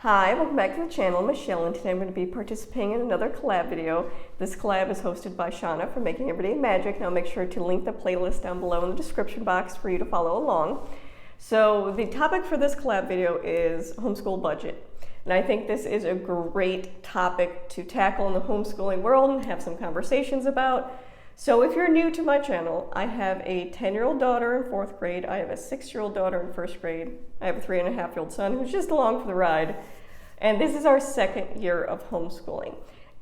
Hi, welcome back to the channel. I'm Michelle, and today I'm going to be participating in another collab video. This collab is hosted by Shauna from Making Everyday Magic, and I'll make sure to link the playlist down below in the description box for you to follow along. So the topic for this collab video is homeschool budget. And I think this is a great topic to tackle in the homeschooling world and have some conversations about. So if you're new to my channel, I have a 10-year-old daughter in 4th grade, I have a 6-year-old daughter in 1st grade, I have a 3.5-year-old son who's just along for the ride, and this is our 2nd year of homeschooling.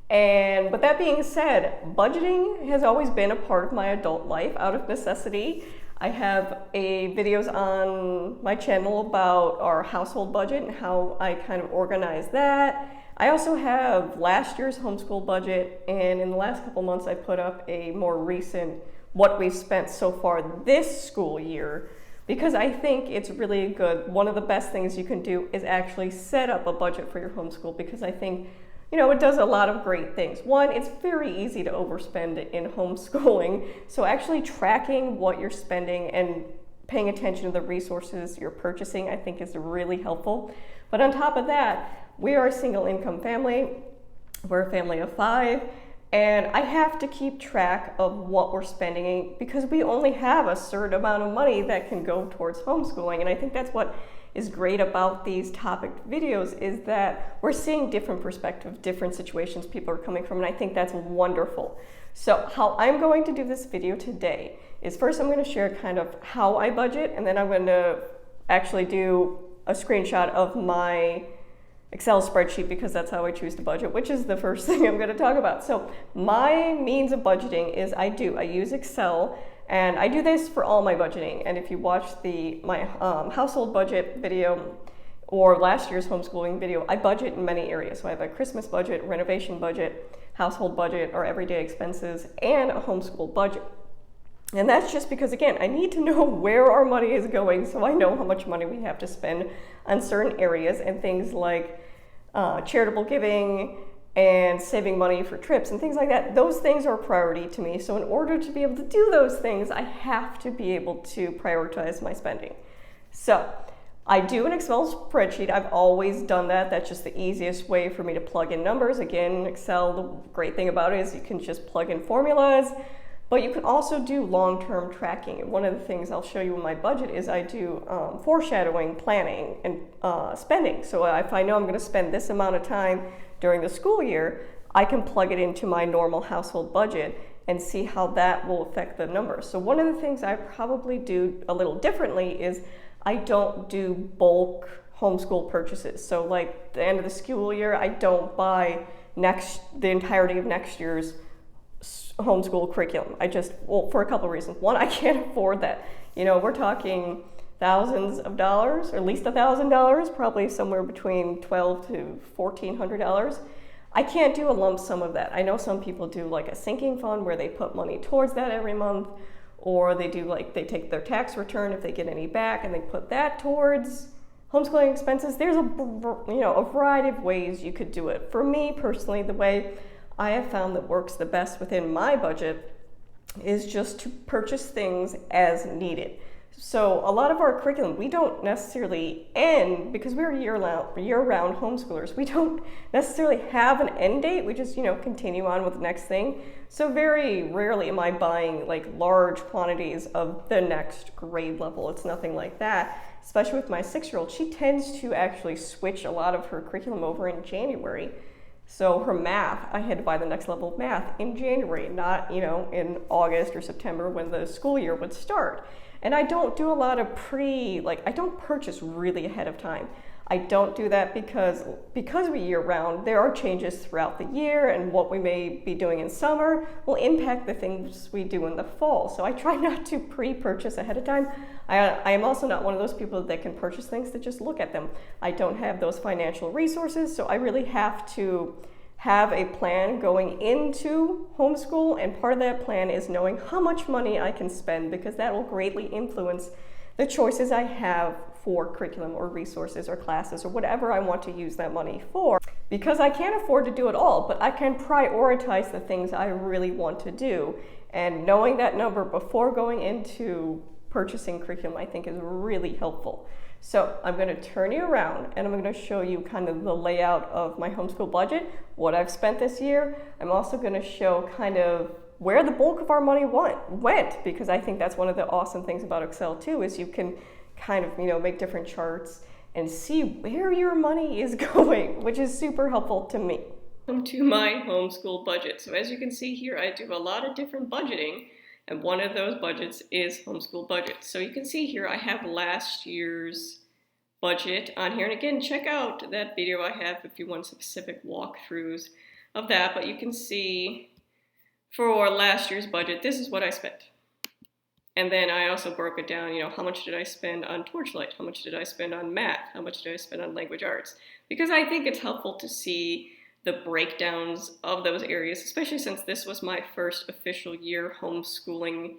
And with that being said, budgeting has always been a part of my adult life out of necessity. I have videos on my channel about our household budget and how I kind of organize that. I also have last year's homeschool budget, and in the last couple months I put up a more recent what we've spent so far this school year, because I think it's really good. One of the best things you can do is actually set up a budget for your homeschool, because I think, you know, it does a lot of great things. One, it's very easy to overspend in homeschooling, so actually tracking what you're spending and paying attention to the resources you're purchasing I think is really helpful. But on top of that, we are a single income family. We're a family of 5, and I have to keep track of what we're spending because we only have a certain amount of money that can go towards homeschooling. And I think that's what is great about these topic videos, is that we're seeing different perspectives, different situations people are coming from, and I think that's wonderful. So how I'm going to do this video today is, first I'm going to share kind of how I budget, and then I'm going to actually do a screenshot of my Excel spreadsheet, because that's how I choose to budget, which is the first thing I'm going to talk about. So my means of budgeting is I use Excel, and I do this for all my budgeting. And if you watch my household budget video or last year's homeschooling video, I budget in many areas. So I have a Christmas budget, renovation budget, household budget, or everyday expenses, and a homeschool budget. And that's just because, again, I need to know where our money is going so I know how much money we have to spend on certain areas, and things like charitable giving and saving money for trips and things like that. Those things are a priority to me. So in order to be able to do those things, I have to be able to prioritize my spending. So I do an Excel spreadsheet. I've always done that. That's just the easiest way for me to plug in numbers. Again, Excel, the great thing about it is you can just plug in formulas. But you can also do long-term tracking. And one of the things I'll show you in my budget is I do foreshadowing, planning, and spending. So if I know I'm going to spend this amount of time during the school year, I can plug it into my normal household budget and see how that will affect the numbers. So one of the things I probably do a little differently is I don't do bulk homeschool purchases. So like the end of the school year, I don't buy the entirety of next year's homeschool curriculum. Well, for a couple of reasons. One, I can't afford that. You know, we're talking thousands of dollars, or at least $1,000, probably somewhere between $1,200 to $1,400. I can't do a lump sum of that. I know some people do like a sinking fund where they put money towards that every month, or they take their tax return if they get any back and they put that towards homeschooling expenses. There's a variety of ways you could do it. For me personally, the way I have found that works the best within my budget is just to purchase things as needed. So a lot of our curriculum, we don't necessarily end, because we're year-round homeschoolers, we don't necessarily have an end date. We just, continue on with the next thing. So very rarely am I buying like large quantities of the next grade level. It's nothing like that. Especially with my 6-year-old, she tends to actually switch a lot of her curriculum over in January. So her math, I had to buy the next level of math in January, not, in August or September when the school year would start. And I don't do a lot of I don't purchase really ahead of time. I don't do that because we year round, there are changes throughout the year, and what we may be doing in summer will impact the things we do in the fall. So I try not to pre-purchase ahead of time. I am also not one of those people that can purchase things to just look at them. I don't have those financial resources, so I really have to have a plan going into homeschool, and part of that plan is knowing how much money I can spend, because that will greatly influence the choices I have for curriculum or resources or classes or whatever I want to use that money for. Because I can't afford to do it all, but I can prioritize the things I really want to do. And knowing that number before going into purchasing curriculum, I think, is really helpful. So I'm going to turn you around and I'm going to show you kind of the layout of my homeschool budget, what I've spent this year. I'm also going to show kind of where the bulk of our money went, because I think that's one of the awesome things about Excel too, is you can kind of, make different charts and see where your money is going, which is super helpful to me. Welcome to my homeschool budget. So as you can see here, I do a lot of different budgeting. And one of those budgets is homeschool budget. So you can see here I have last year's budget on here. And again, check out that video I have if you want specific walkthroughs of that. But you can see for last year's budget, this is what I spent. And then I also broke it down, how much did I spend on Torchlight? How much did I spend on math? How much did I spend on language arts? Because I think it's helpful to see the breakdowns of those areas, especially since this was my first official year homeschooling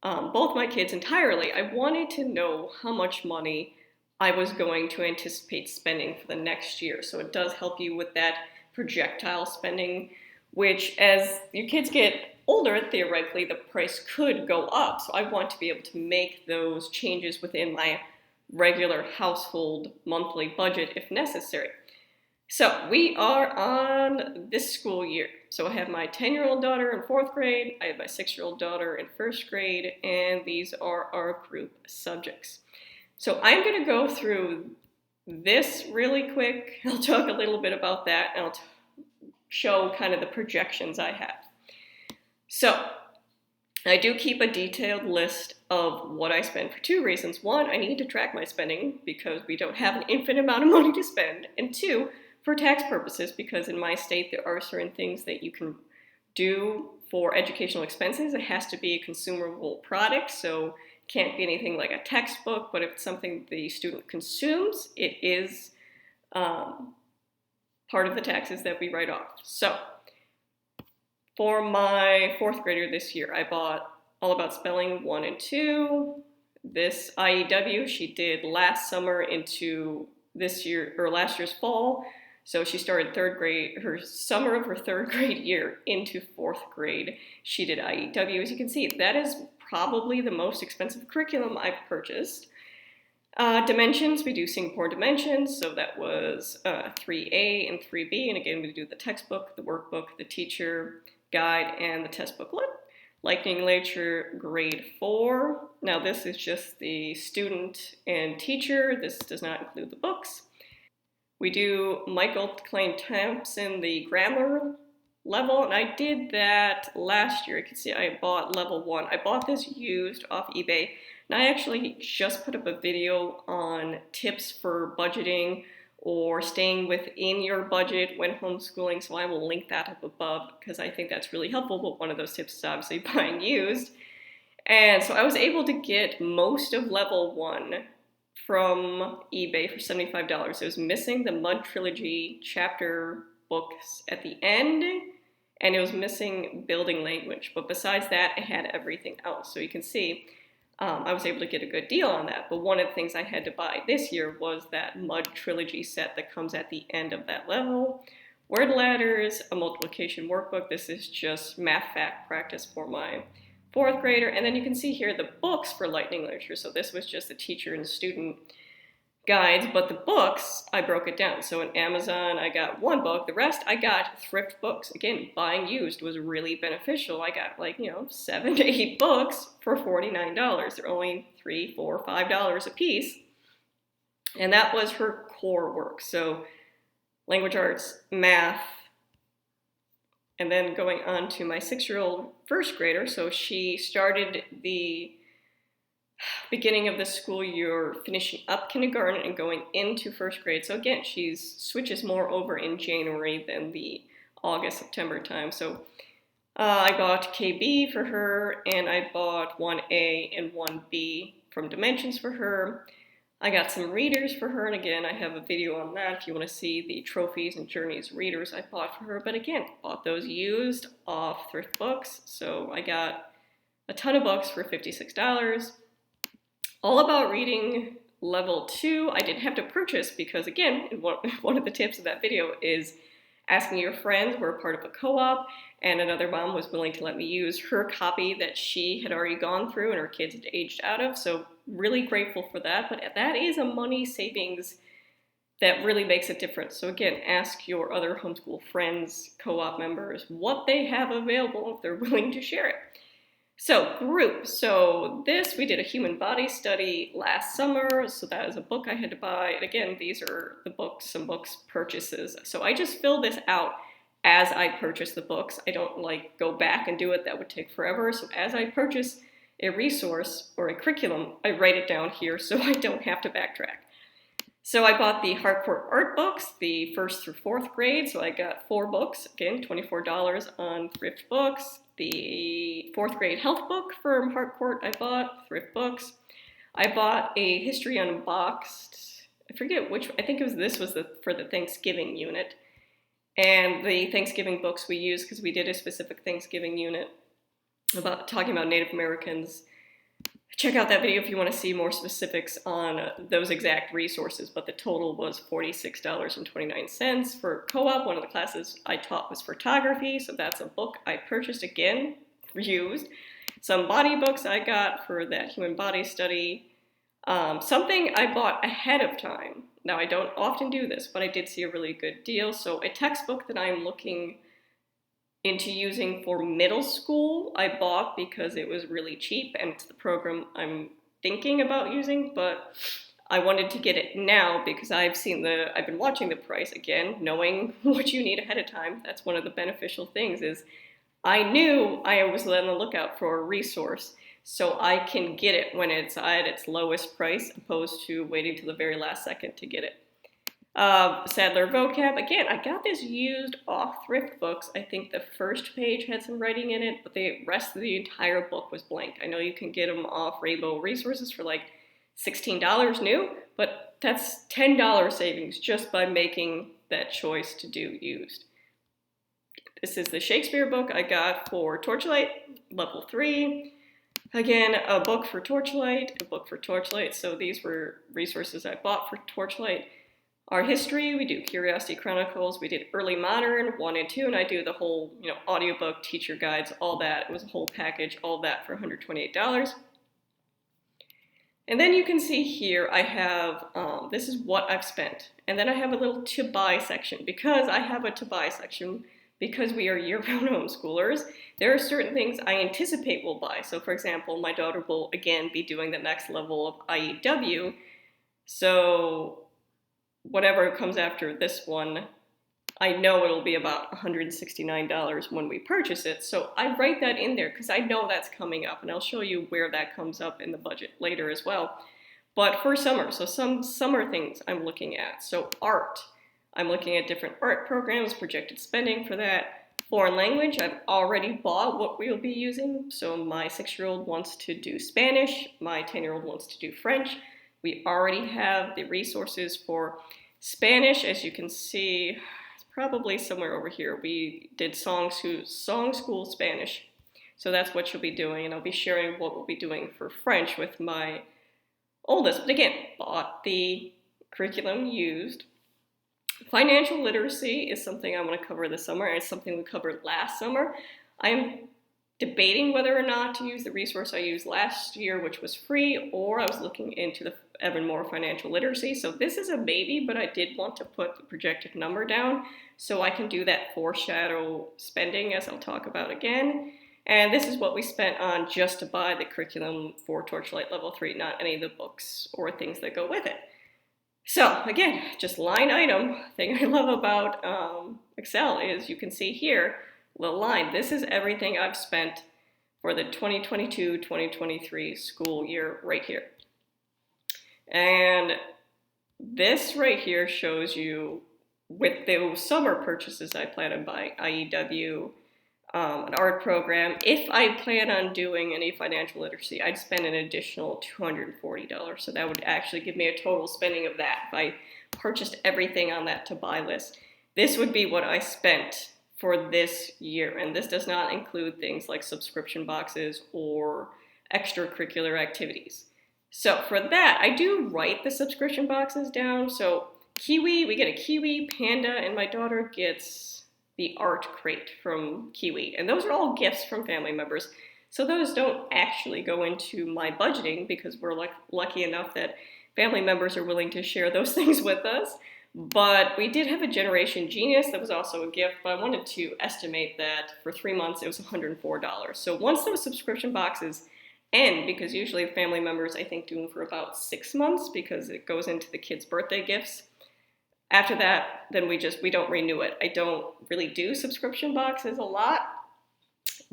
both my kids entirely. I wanted to know how much money I was going to anticipate spending for the next year. So it does help you with that projectile spending, which as your kids get older, theoretically, the price could go up. So I want to be able to make those changes within my regular household monthly budget if necessary. So we are on this school year. So I have my 10-year-old daughter in 4th grade, I have my 6-year-old daughter in 1st grade, and these are our group subjects. So I'm going to go through this really quick. I'll talk a little bit about that, and I'll show kind of the projections I have. So I do keep a detailed list of what I spend for 2 reasons. 1, I need to track my spending because we don't have an infinite amount of money to spend. And 2, for tax purposes, because in my state there are certain things that you can do for educational expenses. It has to be a consumable product, so it can't be anything like a textbook, but if it's something the student consumes, it is part of the taxes that we write off. So for my 4th grader this year, I bought All About Spelling 1 and 2. This IEW she did last summer into this year, or last year's fall. So she started 3rd grade, her summer of her 3rd grade year into 4th grade. She did IEW. As you can see, that is probably the most expensive curriculum I've purchased. Dimensions, we do Singapore Dimensions, so that was 3A and 3B, and again we do the textbook, the workbook, the teacher guide, and the test booklet. Lightning Literature, grade 4. Now this is just the student and teacher. This does not include the books. We do Michael Klein Thompson, the grammar level, and I did that last year. You can see I bought level 1. I bought this used off eBay, and I actually just put up a video on tips for budgeting or staying within your budget when homeschooling, so I will link that up above because I think that's really helpful, but one of those tips is obviously buying used. And so I was able to get most of level 1 from eBay for $75. It was missing the Mud Trilogy chapter books at the end, and it was missing building language, but besides that, it had everything else. So you can see I was able to get a good deal on that, but one of the things I had to buy this year was that Mud Trilogy set that comes at the end of that level. Word ladders, a multiplication workbook. This is just math fact practice for my 4th grader. And then you can see here the books for Lightning Literature. So this was just the teacher and student guides, but the books, I broke it down. So in Amazon, I got 1 book. The rest, I got thrift books. Again, buying used was really beneficial. I got 7 to 8 books for $49. They're only $3, $4, $5 a piece. And that was her core work. So language arts, math, and then going on to my 6-year-old 1st grader. So she started the beginning of the school year, finishing up kindergarten and going into 1st grade. So again, she switches more over in January than the August, September time. So I bought KB for her, and I bought 1A and 1B from Dimensions for her. I got some readers for her, and again, I have a video on that if you want to see the Trophies and Journeys readers I bought for her. But again, bought those used off thrift books, so I got a ton of books for $56. All About Reading level 2, I didn't have to purchase because, again, one of the tips of that video is asking your friends. We're part of a co-op, and another mom was willing to let me use her copy that she had already gone through and her kids had aged out of. So really grateful for that, but that is a money savings that really makes a difference. So again, ask your other homeschool friends, co-op members, what they have available if they're willing to share it. So group, so this, we did a human body study last summer, so that is a book I had to buy. And again, these are the books, some books purchases. So I just fill this out as I purchase the books. I don't like go back and do it, that would take forever. So as I purchase a resource or a curriculum, I write it down here so I don't have to backtrack. So I bought the Hardcourt art books, the 1st through 4th grade. So I got 4 books, again, $24 on Thrift Books. The 4th grade health book from Hardcourt I bought, Thrift Books. I bought a History Unboxed, I forget which, I think this was for the Thanksgiving unit. And the Thanksgiving books we used, because we did a specific Thanksgiving unit talking about Native Americans. Check out that video if you want to see more specifics on those exact resources, but the total was $46.29. For co-op, one of the classes I taught was photography, so that's a book I purchased, again, used. Some body books I got for that human body study. Something I bought ahead of time. Now, I don't often do this, but I did see a really good deal. So a textbook that I'm looking into using for middle school, I bought because it was really cheap, and it's the program I'm thinking about using, but I wanted to get it now because I've been watching the price again, knowing what you need ahead of time. That's one of the beneficial things is I knew I was on the lookout for a resource, so I can get it when it's at its lowest price, opposed to waiting till the very last second to get it. Sadler vocab, again, I got this used off Thrift Books. I think the first page had some writing in it, but the rest of the entire book was blank. I know you can get them off Rainbow Resources for like $16 new, but that's $10 savings just by making that choice to do used. This is the Shakespeare book I got for Torchlight, level 3. Again, a book for Torchlight, so these were resources I bought for Torchlight. Our history, we do Curiosity Chronicles, we did Early Modern 1 and 2, and I do the whole, audiobook, teacher guides, all that. It was a whole package, all that for $128. And then you can see here I have, this is what I've spent. And then I have a little to buy section. Because I have a to buy section, because we are year-round homeschoolers, there are certain things I anticipate we'll buy. So for example, my daughter will again be doing the next level of IEW. So whatever comes after this one, I know it'll be about $169 when we purchase it. So I write that in there because I know that's coming up, and I'll show you where that comes up in the budget later as well. But for summer, so some summer things I'm looking at. So art, I'm looking at different art programs, projected spending for that. Foreign language, I've already bought what we'll be using. So my 6-year-old wants to do Spanish, my 10-year-old wants to do French. We already have the resources for Spanish, as you can see, it's probably somewhere over here. We did Song School Spanish, so that's what she'll be doing, and I'll be sharing what we'll be doing for French with my oldest. But again, bought the curriculum used. Financial literacy is something I want to cover this summer, and it's something we covered last summer. I'm debating whether or not to use the resource I used last year, which was free, or I was looking into the even more financial literacy. So this is a maybe, but I did want to put the projected number down so I can do that foreshadow spending, as I'll talk about again. And this is what we spent on just to buy the curriculum for Torchlight Level 3, not any of the books or things that go with it. So again, just line item. Thing I love about Excel is you can see here, the line. This is everything I've spent for the 2022-2023 school year right here. And this right here shows you with those summer purchases I plan on buying, IEW, an art program. If I plan on doing any financial literacy, I'd spend an additional $240. So that would actually give me a total spending of that if I purchased everything on that to buy list. This would be what I spent for this year. And this does not include things like subscription boxes or extracurricular activities. So for that, I do write the subscription boxes down. So Kiwi, we get a Kiwi, Panda, and my daughter gets the art crate from Kiwi. And those are all gifts from family members. So those don't actually go into my budgeting because we're lucky enough that family members are willing to share those things with us. But we did have a Generation Genius that was also a gift, but I wanted to estimate that for 3 months it was $104. So once those subscription boxes end, because usually family members I think do them for about 6 months because it goes into the kids' birthday gifts. After that, then we don't renew it. I don't really do subscription boxes a lot,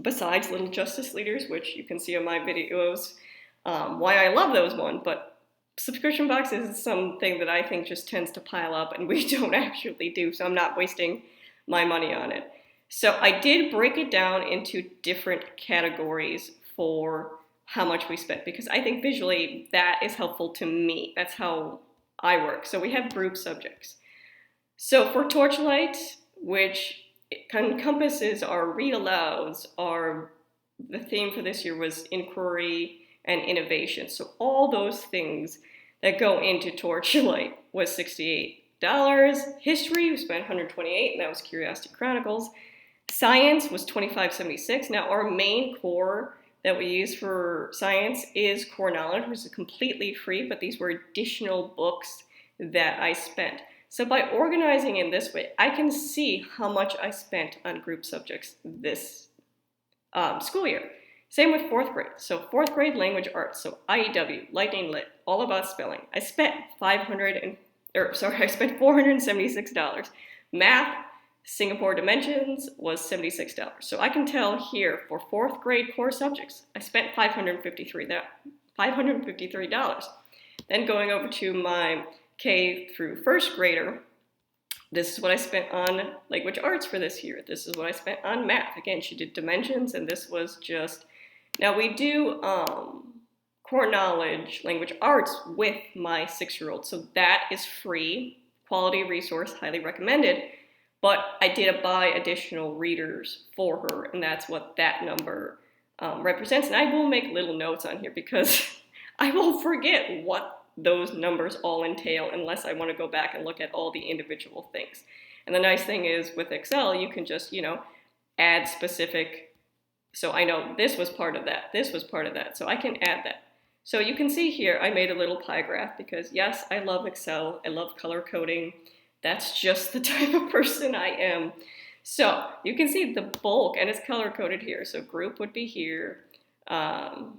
besides Little Justice Leaders, which you can see on my videos, why I love those one, but subscription boxes is something that I think just tends to pile up and we don't actually do, so I'm not wasting my money on it. So I did break it down into different categories for how much we spent, because I think visually that is helpful to me. That's how I work. So we have group subjects. So for Torchlight, which encompasses our read alouds, the theme for this year was inquiry and innovation. So all those things that go into Torchlight was $68. History, we spent $128, and that was Curiosity Chronicles. Science was $25.76. Now our main core that we use for science is Core Knowledge, which is completely free, but these were additional books that I spent. So by organizing in this way, I can see how much I spent on group subjects this school year. Same with 4th grade. So 4th grade language arts, so IEW, Lightning Lit, all about spelling. I spent $476. Math, Singapore Dimensions was $76. So I can tell here for 4th grade core subjects, I spent $553. Then going over to my K through 1st grader, this is what I spent on language arts for this year. This is what I spent on math. Again, she did dimensions, and this was just, now we do core knowledge, language arts with my 6-year-old. So that is free, quality resource, highly recommended. But I did buy additional readers for her, and that's what that number represents. And I will make little notes on here because I will forget what those numbers all entail unless I want to go back and look at all the individual things. And the nice thing is with Excel, you can just, add specific, so I know this was part of that, this was part of that, so I can add that. So you can see here, I made a little pie graph because yes, I love Excel, I love color coding, that's just the type of person I am. So you can see the bulk, and it's color coded here, so group would be here, 4th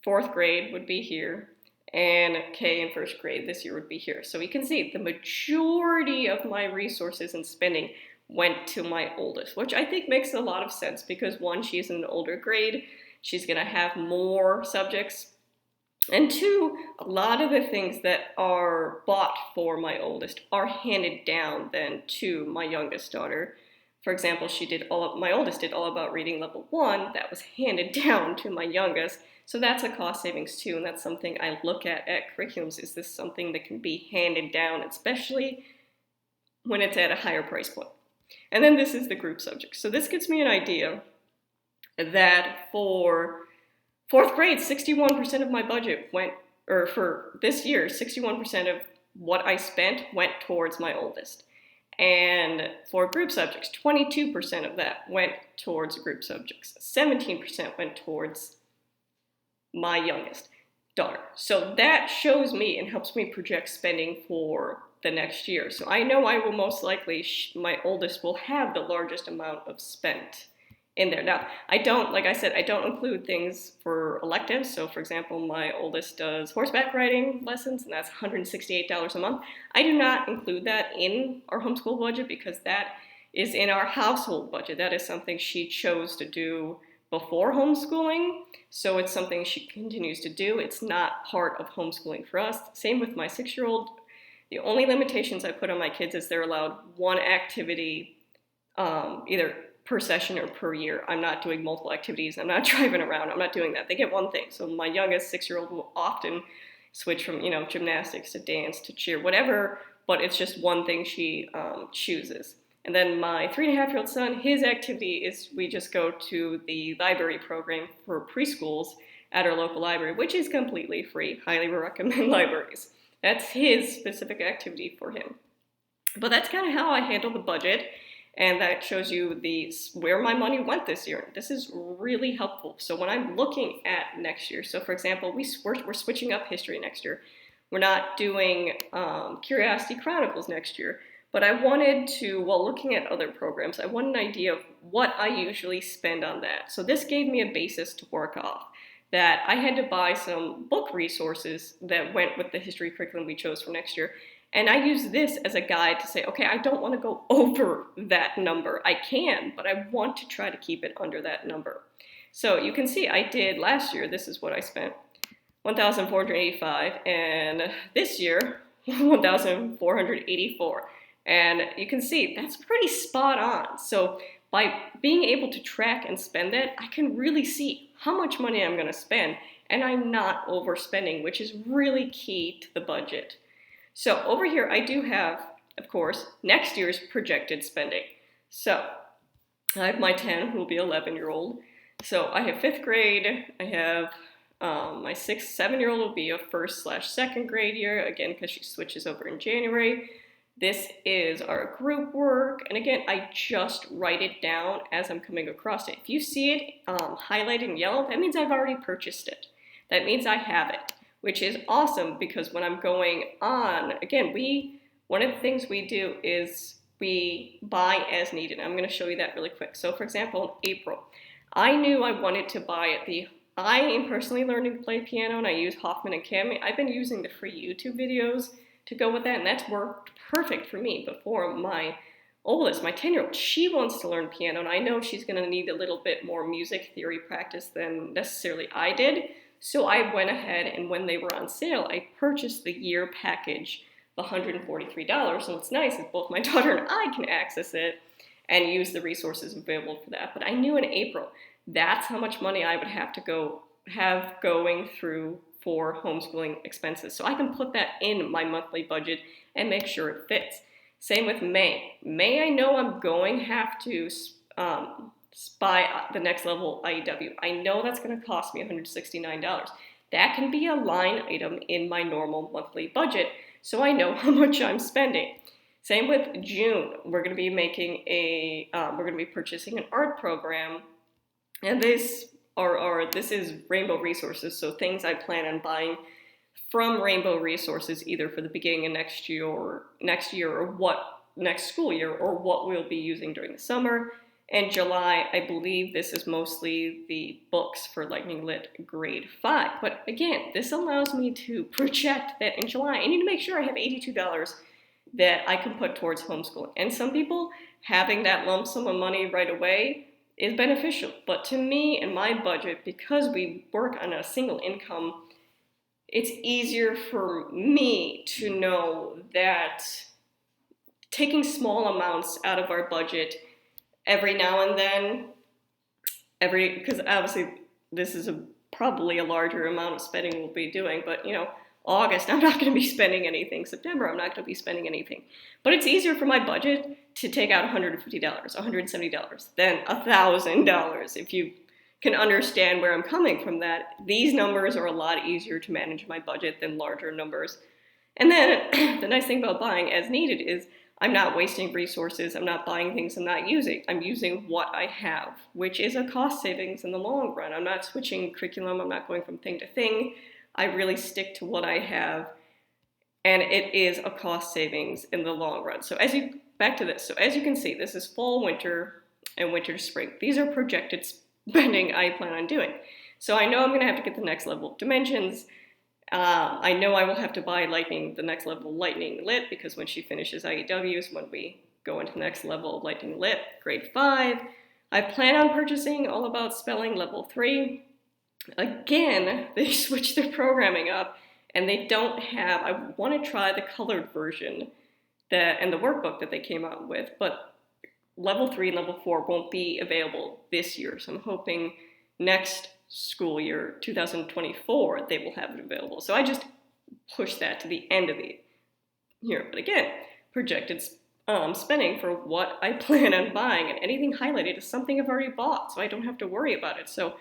grade would be here, and K in 1st grade this year would be here. So you can see the majority of my resources and spending went to my oldest, which I think makes a lot of sense because 1, she's in an older grade, she's gonna have more subjects, and 2, a lot of the things that are bought for my oldest are handed down then to my youngest daughter. For example, my oldest did All About Reading Level 1, that was handed down to my youngest. So that's a cost savings too, and that's something I look at curriculums. Is this something that can be handed down, especially when it's at a higher price point? And then this is the group subject. So this gives me an idea that for 4th grade, 61% of my budget for this year, 61% of what I spent went towards my oldest. And for group subjects, 22% of that went towards group subjects. 17% went towards my youngest daughter. So that shows me and helps me project spending for the next year. So I know I will most likely, my oldest will have the largest amount of spent in there. Now, I don't include things for electives. So for example, my oldest does horseback riding lessons, and that's $168 a month. I do not include that in our homeschool budget because that is in our household budget. That is something she chose to do before homeschooling, so it's something she continues to do. It's not part of homeschooling for us. Same with my 6-year-old. The only limitations I put on my kids is they're allowed 1 activity either per session or per year. I'm not doing multiple activities. I'm not driving around. I'm not doing that. They get 1 thing. So my youngest 6-year-old will often switch from gymnastics to dance to cheer, whatever, but it's just 1 thing she chooses. And then my 3.5-year-old son, his activity is we just go to the library program for preschools at our local library, which is completely free. Highly recommend libraries. That's his specific activity for him. But that's kind of how I handle the budget. And that shows you where my money went this year. This is really helpful. So when I'm looking at next year, so for example, we're switching up history next year. We're not doing Curiosity Chronicles next year. But I wanted to, while looking at other programs, I wanted an idea of what I usually spend on that. So this gave me a basis to work off. That I had to buy some book resources that went with the history curriculum we chose for next year. And I use this as a guide to say, okay, I don't want to go over that number. I can, but I want to try to keep it under that number. So you can see I did last year, this is what I spent, $1,485, and this year, $1,484. And you can see that's pretty spot on. So by being able to track and spend that, I can really see how much money I'm going to spend, and I'm not overspending, which is really key to the budget. So over here, I do have, of course, next year's projected spending. So I have my 10, who will be 11-year-old. So I have 5th grade. I have my 6th, 7-year-old will be a 1st/2nd grade year, again, because she switches over in January. This is our group work, and again, I just write it down as I'm coming across it. If you see it highlighted in yellow, that means I've already purchased it. That means I have it, which is awesome because when I'm going on, again, one of the things we do is we buy as needed. I'm going to show you that really quick. So for example, in April, I knew I wanted to buy I am personally learning to play piano, and I use Hoffman and Cami. I've been using the free YouTube videos to go with that, and that's worked perfect for me. Before my oldest, my 10-year-old, she wants to learn piano, and I know she's going to need a little bit more music theory practice than necessarily I did. So I went ahead, and when they were on sale, I purchased the year package, the $143. So what's nice is both my daughter and I can access it and use the resources available for that. But I knew in April, that's how much money I would have to have going through for homeschooling expenses. So I can put that in my monthly budget and make sure it fits. Same with May. May, I know I'm going to have to buy the next level IEW. I know that's going to cost me $169. That can be a line item in my normal monthly budget, so I know how much I'm spending. Same with June. We're going to be purchasing an art program, and this is Rainbow Resources, so things I plan on buying from Rainbow Resources either for the beginning of next year or next school year, or what we'll be using during the summer. And July, I believe this is mostly the books for Lightning Lit grade 5. But again, this allows me to project that in July, I need to make sure I have $82 that I can put towards homeschooling. And some people, having that lump sum of money right away is beneficial. But to me and my budget, because we work on a single income, it's easier for me to know that taking small amounts out of our budget every now and then, because obviously this is probably a larger amount of spending we'll be doing, but August, I'm not going to be spending anything. September, I'm not going to be spending anything. But it's easier for my budget to take out $150, $170 than $1,000. If you can understand where I'm coming from, that these numbers are a lot easier to manage my budget than larger numbers. And then the nice thing about buying as needed is I'm not wasting resources. I'm not buying things I'm not using. I'm using what I have, which is a cost savings in the long run. I'm not switching curriculum. I'm not going from thing to thing. I really stick to what I have, and it is a cost savings in the long run. So back to this. So as you can see, this is fall, winter, and winter to spring. These are projected spending I plan on doing. So I know I'm going to have to get the next level of dimensions. I know I will have to buy the next level of Lightning Lit, because when she finishes IEWs, when we go into the next level of Lightning Lit, grade 5, I plan on purchasing All About Spelling level 3. Again, they switched their programming up, and they don't have, I want to try the colored version and the workbook that they came out with, but level 3 and level 4 won't be available this year, so I'm hoping next school year, 2024, they will have it available. So I just push that to the end of the year. But again, projected spending for what I plan on buying, and anything highlighted is something I've already bought, so I don't have to worry about it. So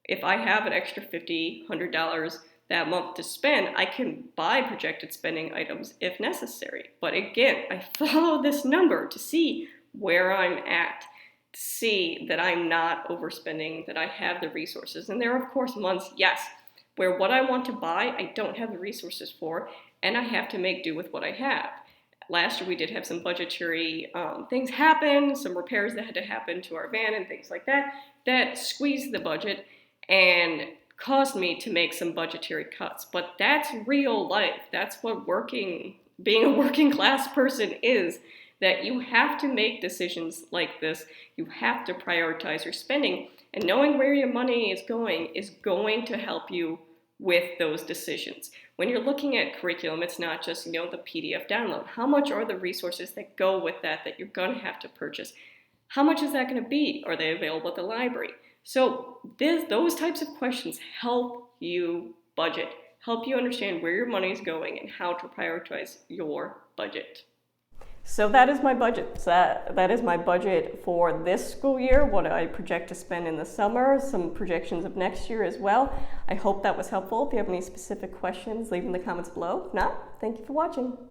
if I have an extra $50, $100 that month to spend, I can buy projected spending items if necessary. But again, I follow this number to see where I'm at, to see that I'm not overspending, that I have the resources. And there are, of course, months, yes, where what I want to buy, I don't have the resources for, and I have to make do with what I have. Last year we did have some budgetary things happen, some repairs that had to happen to our van and things like that, that squeezed the budget and caused me to make some budgetary cuts. But that's real life. That's what being a working class person is, that you have to make decisions like this. You have to prioritize your spending, and knowing where your money is going to help you with those decisions. When you're looking at curriculum, it's not just, the PDF download. How much are the resources that go with that you're going to have to purchase? How much is that going to be? Are they available at the library? So those types of questions help you budget, help you understand where your money is going and how to prioritize your budget. So that is my budget. That is my budget for this school year, what I project to spend in the summer, some projections of next year as well. I hope that was helpful. If you have any specific questions, leave them in the comments below. If not, thank you for watching.